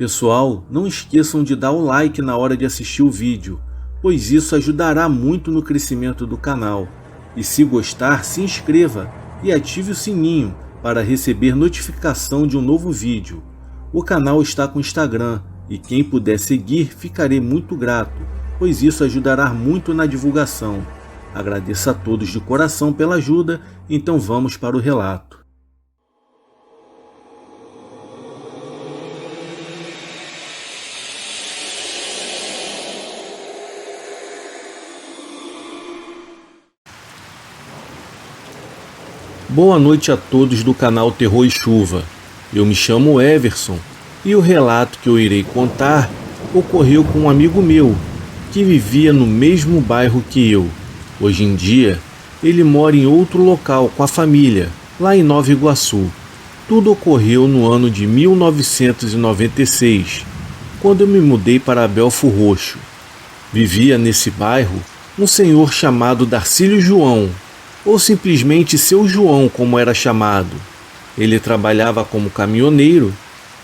Pessoal, não esqueçam de dar o like na hora de assistir o vídeo, pois isso ajudará muito no crescimento do canal. E se gostar, se inscreva e ative o sininho para receber notificação de um novo vídeo. O canal está com Instagram e quem puder seguir ficarei muito grato, pois isso ajudará muito na divulgação. Agradeço a todos de coração pela ajuda, então vamos para o relato. Boa noite a todos do canal Terror e Chuva. Eu me chamo Everson e o relato que eu irei contar ocorreu com um amigo meu que vivia no mesmo bairro que eu. Hoje em dia, ele mora em outro local com a família, lá em Nova Iguaçu. Tudo ocorreu no ano de 1996, quando eu me mudei para Belfor Roxo. Vivia nesse bairro um senhor chamado Darcílio João, ou simplesmente Seu João, como era chamado. Ele trabalhava como caminhoneiro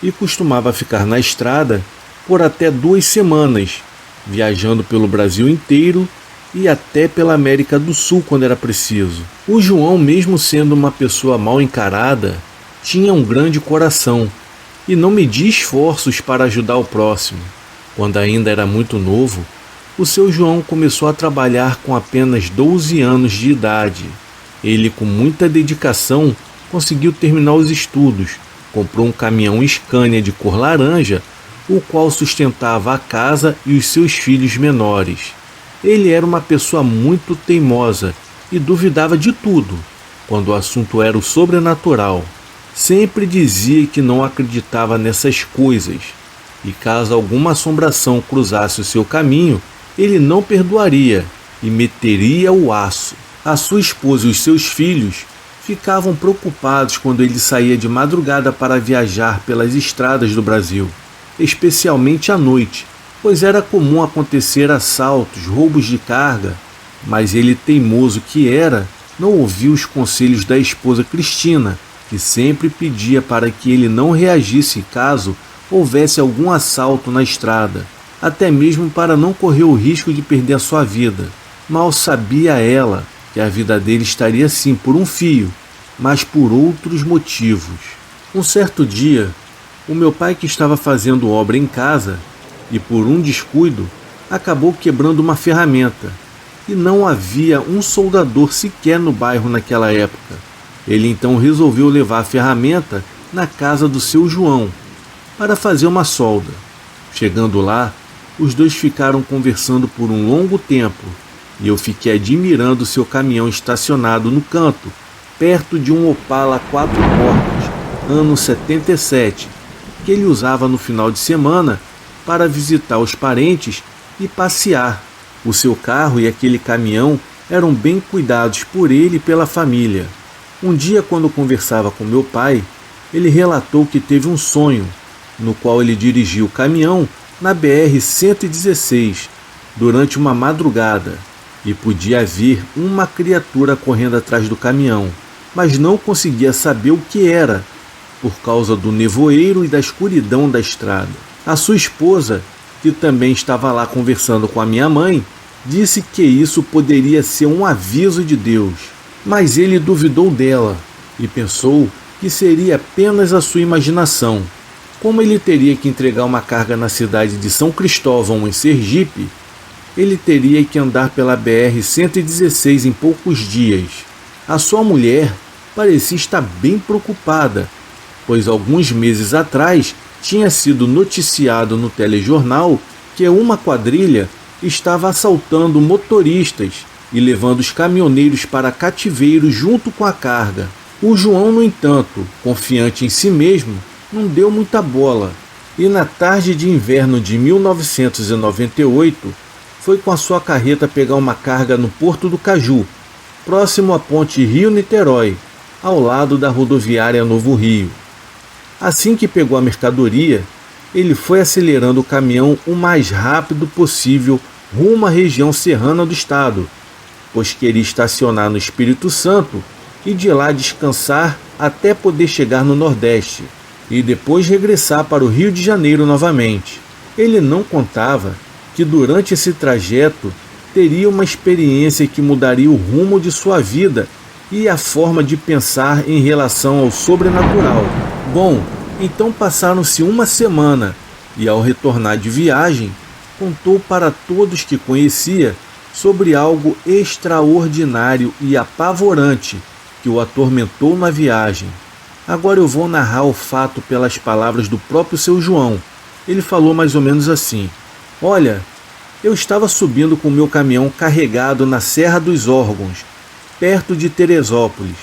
e costumava ficar na estrada por até 2 semanas, viajando pelo Brasil inteiro e até pela América do Sul quando era preciso. O João, mesmo sendo uma pessoa mal encarada, tinha um grande coração e não media esforços para ajudar o próximo. Quando ainda era muito novo, o Seu João começou a trabalhar com apenas 12 anos de idade. Ele, com muita dedicação, conseguiu terminar os estudos, comprou um caminhão Scania de cor laranja, o qual sustentava a casa e os seus filhos menores. Ele era uma pessoa muito teimosa e duvidava de tudo, quando o assunto era o sobrenatural. Sempre dizia que não acreditava nessas coisas, e caso alguma assombração cruzasse o seu caminho, ele não perdoaria e meteria o aço. A sua esposa e os seus filhos ficavam preocupados quando ele saía de madrugada para viajar pelas estradas do Brasil, especialmente à noite, pois era comum acontecer assaltos, roubos de carga, mas ele, teimoso que era, não ouvia os conselhos da esposa Cristina, que sempre pedia para que ele não reagisse caso houvesse algum assalto na estrada, até mesmo para não correr o risco de perder a sua vida. Mal sabia ela que a vida dele estaria sim por um fio, mas por outros motivos. Um certo dia, o meu pai, que estava fazendo obra em casa e por um descuido acabou quebrando uma ferramenta, e não havia um soldador sequer no bairro naquela época. Ele então resolveu levar a ferramenta na casa do Seu João para fazer uma solda. Chegando lá, os dois ficaram conversando por um longo tempo e eu fiquei admirando seu caminhão estacionado no canto, perto de um Opala 4 portas, ano 77, que ele usava no final de semana para visitar os parentes e passear. O seu carro e aquele caminhão eram bem cuidados por ele e pela família. Um dia, quando conversava com meu pai, ele relatou que teve um sonho, no qual ele dirigiu o caminhão na BR-116 durante uma madrugada e podia ver uma criatura correndo atrás do caminhão, mas não conseguia saber o que era, por causa do nevoeiro e da escuridão da estrada. A sua esposa, que também estava lá conversando com a minha mãe, disse que isso poderia ser um aviso de Deus, mas ele duvidou dela e pensou que seria apenas a sua imaginação. Como ele teria que entregar uma carga na cidade de São Cristóvão, em Sergipe, ele teria que andar pela BR-116 em poucos dias. A sua mulher parecia estar bem preocupada, pois alguns meses atrás tinha sido noticiado no telejornal que uma quadrilha estava assaltando motoristas e levando os caminhoneiros para cativeiro junto com a carga. O João, no entanto, confiante em si mesmo, não deu muita bola, e na tarde de inverno de 1998, foi com a sua carreta pegar uma carga no Porto do Caju, próximo à ponte Rio-Niterói, ao lado da rodoviária Novo Rio. Assim que pegou a mercadoria, ele foi acelerando o caminhão o mais rápido possível rumo à região serrana do estado, pois queria estacionar no Espírito Santo e de lá descansar até poder chegar no Nordeste. e depois regressar para o Rio de Janeiro novamente. Ele não contava que durante esse trajeto teria uma experiência que mudaria o rumo de sua vida e a forma de pensar em relação ao sobrenatural. Bom, então passaram-se uma semana e, ao retornar de viagem, contou para todos que conhecia sobre algo extraordinário e apavorante que o atormentou na viagem. Agora eu vou narrar o fato pelas palavras do próprio seu João. Ele falou mais ou menos assim: olha, eu estava subindo com o meu caminhão carregado na Serra dos Órgãos, perto de Teresópolis,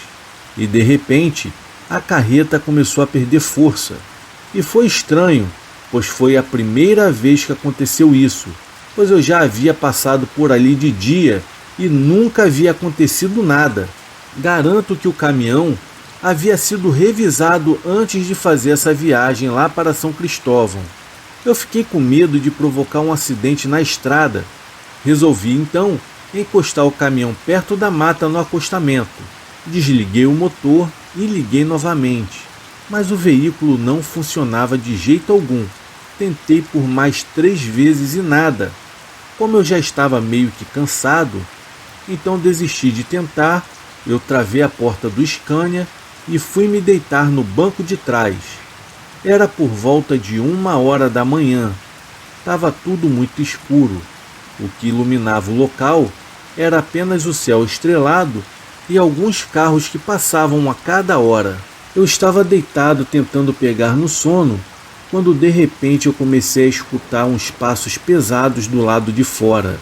e de repente a carreta começou a perder força. E foi estranho, pois foi a primeira vez que aconteceu isso, pois eu já havia passado por ali de dia e nunca havia acontecido nada. Garanto que o caminhão havia sido revisado antes de fazer essa viagem lá para São Cristóvão. Eu fiquei com medo de provocar um acidente na estrada. Resolvi então encostar o caminhão perto da mata no acostamento. Desliguei o motor e liguei novamente, mas o veículo não funcionava de jeito algum. Tentei por mais 3 vezes e nada. Como eu já estava meio que cansado, então desisti de tentar. Eu travei a porta do Scania e fui me deitar no banco de trás. Era por volta de 1h da manhã. Estava tudo muito escuro. O que iluminava o local era apenas o céu estrelado e alguns carros que passavam a cada hora. Eu estava deitado tentando pegar no sono, quando de repente eu comecei a escutar uns passos pesados do lado de fora.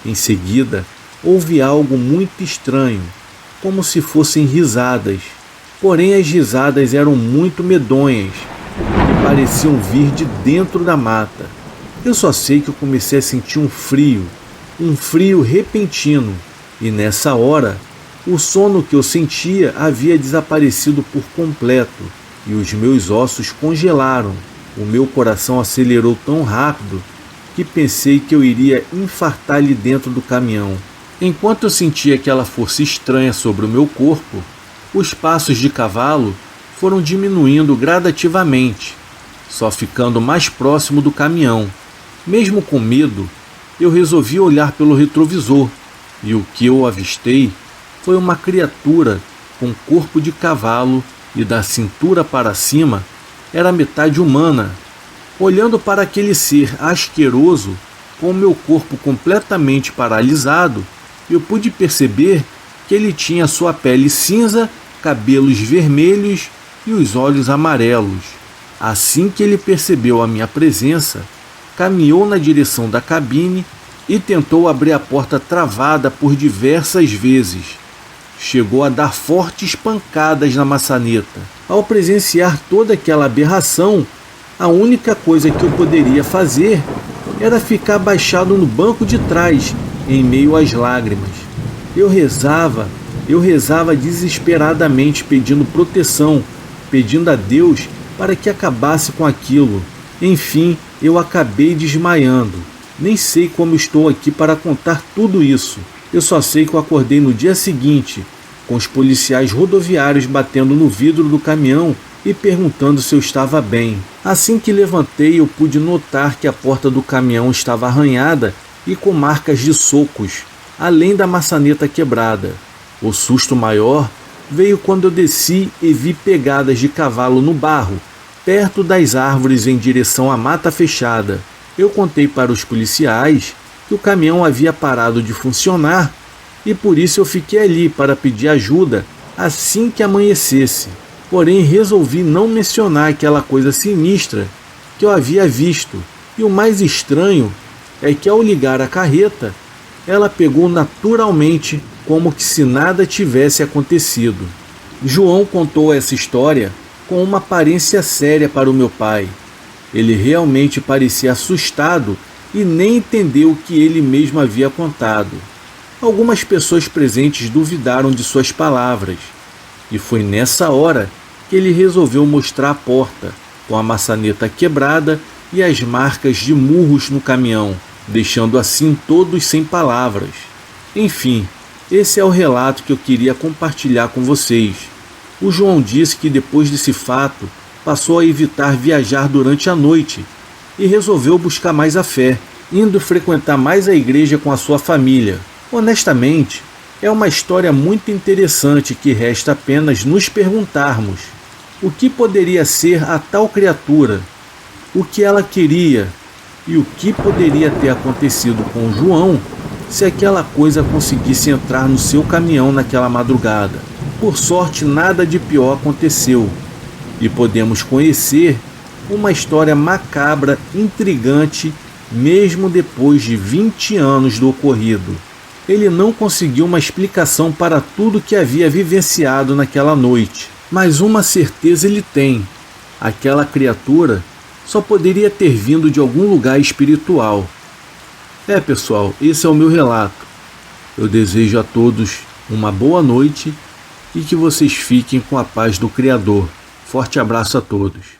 Em seguida, houve algo muito estranho, como se fossem risadas. Porém, as risadas eram muito medonhas e pareciam vir de dentro da mata. Eu só sei que eu comecei a sentir um frio repentino, e nessa hora, o sono que eu sentia havia desaparecido por completo e os meus ossos congelaram. O meu coração acelerou tão rápido que pensei que eu iria infartar ali dentro do caminhão. Enquanto eu sentia aquela força estranha sobre o meu corpo, os passos de cavalo foram diminuindo gradativamente, só ficando mais próximo do caminhão. Mesmo com medo, eu resolvi olhar pelo retrovisor, e o que eu avistei foi uma criatura com corpo de cavalo e da cintura para cima era metade humana. Olhando para aquele ser asqueroso, com o meu corpo completamente paralisado, eu pude perceber que ele tinha sua pele cinza, cabelos vermelhos e os olhos amarelos. Assim que ele percebeu a minha presença, caminhou na direção da cabine e tentou abrir a porta travada por diversas vezes. Chegou a dar fortes pancadas na maçaneta. Ao presenciar toda aquela aberração, a única coisa que eu poderia fazer era ficar abaixado no banco de trás, em meio às lágrimas. Eu rezava desesperadamente pedindo proteção, pedindo a Deus para que acabasse com aquilo. Enfim, eu acabei desmaiando. Nem sei como estou aqui para contar tudo isso. Eu só sei que eu acordei no dia seguinte, com os policiais rodoviários batendo no vidro do caminhão e perguntando se eu estava bem. Assim que levantei, eu pude notar que a porta do caminhão estava arranhada e com marcas de socos, além da maçaneta quebrada. O susto maior veio quando eu desci e vi pegadas de cavalo no barro, perto das árvores em direção à mata fechada. Eu contei para os policiais que o caminhão havia parado de funcionar e por isso eu fiquei ali para pedir ajuda assim que amanhecesse. Porém, resolvi não mencionar aquela coisa sinistra que eu havia visto. E o mais estranho é que ao ligar a carreta, ela pegou naturalmente, como que se nada tivesse acontecido. João contou essa história com uma aparência séria para o meu pai. Ele realmente parecia assustado e nem entendeu o que ele mesmo havia contado. Algumas pessoas presentes duvidaram de suas palavras, e foi nessa hora que ele resolveu mostrar a porta, com a maçaneta quebrada e as marcas de murros no caminhão, deixando assim todos sem palavras. Enfim, esse é o relato que eu queria compartilhar com vocês. O João disse que depois desse fato, passou a evitar viajar durante a noite e resolveu buscar mais a fé, indo frequentar mais a igreja com a sua família. Honestamente, é uma história muito interessante que resta apenas nos perguntarmos: o que poderia ser a tal criatura? O que ela queria? E o que poderia ter acontecido com João se aquela coisa conseguisse entrar no seu caminhão naquela madrugada? Por sorte, nada de pior aconteceu e podemos conhecer uma história macabra, intrigante, mesmo depois de 20 anos do ocorrido. Ele não conseguiu uma explicação para tudo que havia vivenciado naquela noite, mas uma certeza ele tem: aquela criatura só poderia ter vindo de algum lugar espiritual. Pessoal, esse é o meu relato. Eu desejo a todos uma boa noite e que vocês fiquem com a paz do Criador. Forte abraço a todos.